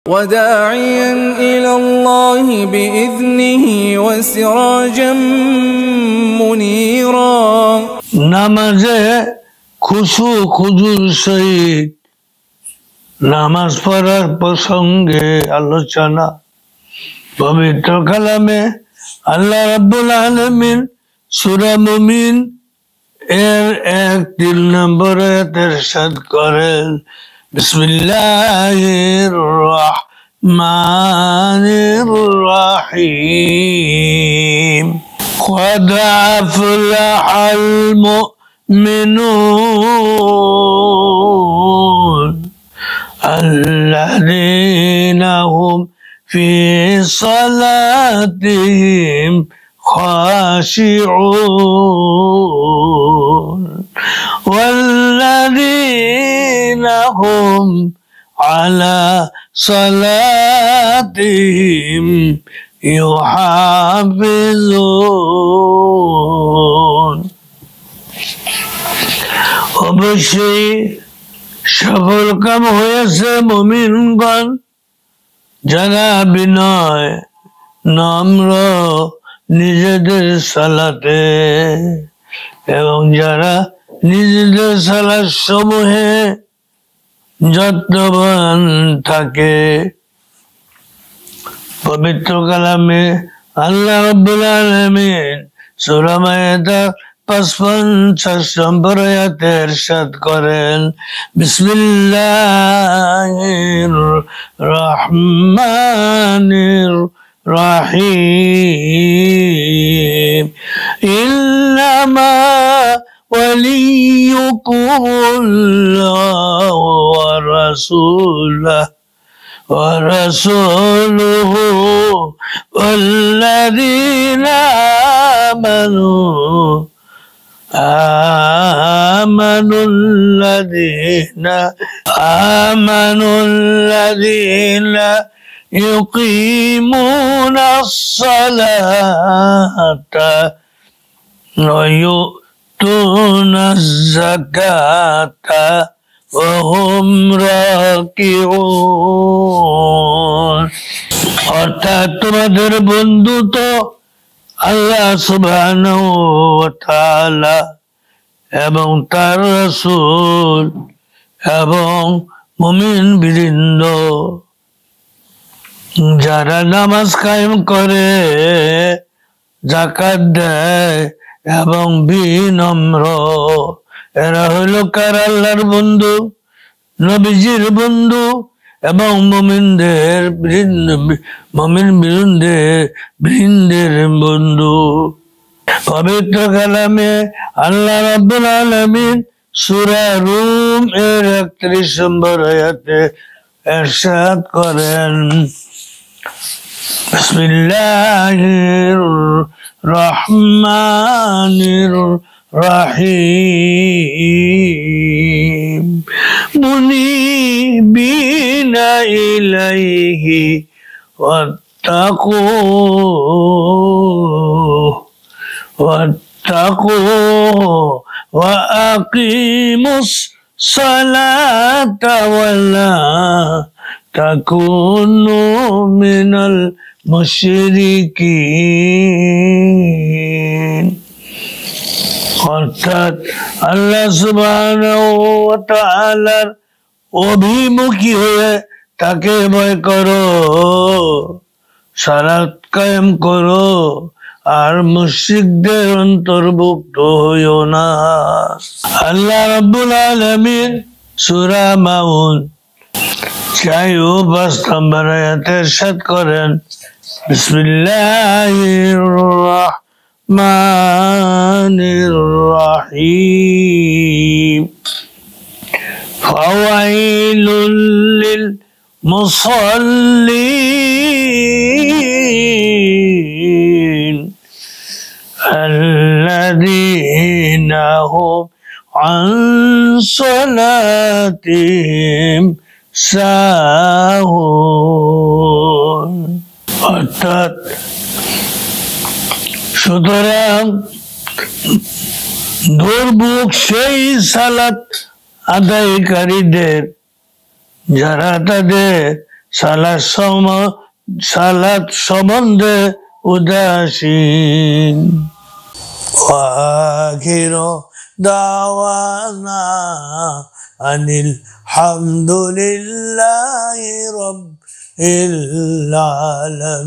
وداعيا إلى الله بإذنه وسراجا منيرا নামাজে খুশু খুজুর সহিত নামাজ পড়ার প্রসঙ্গে আলোচনা। পবিত্র কালামে আল্লাহ রাব্বুল আলামিন সূরা মুমিন এর 1-3 নম্বর আয়াতে ইরশাদ করেন, বিসমিল্লাহির রহমানির রহিম قد أفلح المؤمنون الذين هم في صلاتهم خاشعون والذين هم على صلاتهم يحافظون অবশ্যই সফল কাম হয়েছে মুমিনগণ যারা বিনয় নম্র নিজেদের সালাতে এবং যারা নিজেদের সালাত সমূহে যত্নবান থাকে। পবিত্র কালামে আল্লাহ রাব্বুল আলামিন সূরা মায়েদা 55 নম্বর আয়াতে ইরশাদ করেন, বিসমিল্লাহির রহমানির রহিম ইন্নামা ওয়ালিয়ুকুমুল্লাহু ওয়া রাসূলুহু ورسوله والذين آمنوا الذين يقيمون الصلاة ويؤتون الزكاة وهم راكعون। অর্থাৎ তোমাদের বন্ধু তো আল্লাহ সুবহানাহু ওয়া তাআলা এবং তার রাসূল এবং মুমিন বৃন্দ যারা নামাজ কায়েম করে, যাকাত দেয় এবং বিনম্র, এরা হইল কার? আল্লাহর বন্ধু, নবীজির বন্ধু এবং মুমিনদের বৃন্দের বন্ধু। পবিত্র কালামে আল্লাহ রাব্বুল আলামিন সূরা রুম এর 31 নম্বর আয়াতে ইরশাদ করেন, বিসমিল্লাহির রহমানির রহিম মুনিবিনা ইলাইহি ওয়াত্তাকুহু ওয়া আকিমুস সালাতা ওয়ালা তাকুনু মিনাল মুশরিকিন। অর্থাৎ আল্লাহ সুবহানাহু ওয়া তাআলার অভিমুখী হয়ে তাকে ভয় করো, সালাত কায়েম করো, আর মুশরিকদের অন্তর্ভুক্ত হইও না। আল্লাহ রাব্বুল আলামিন সূরা মাউন 4-5 নম্বর আয়াতে ইরশাদ করেন, বিসমিল্লাহির রহমানির রহিম ফাওয়াইলুল লিল মুসাল্লিন আল্লাযীনা হুম আন সালাতিহিম সাহুন। অর্থাৎ সুতরাং দুর্ভোগ সেই সালাত আদায়কারীদের যারা তাদের সালাত সম্বন্ধে উদাসীন। وآخر دعوانا أن الحمد لله رب العالمين.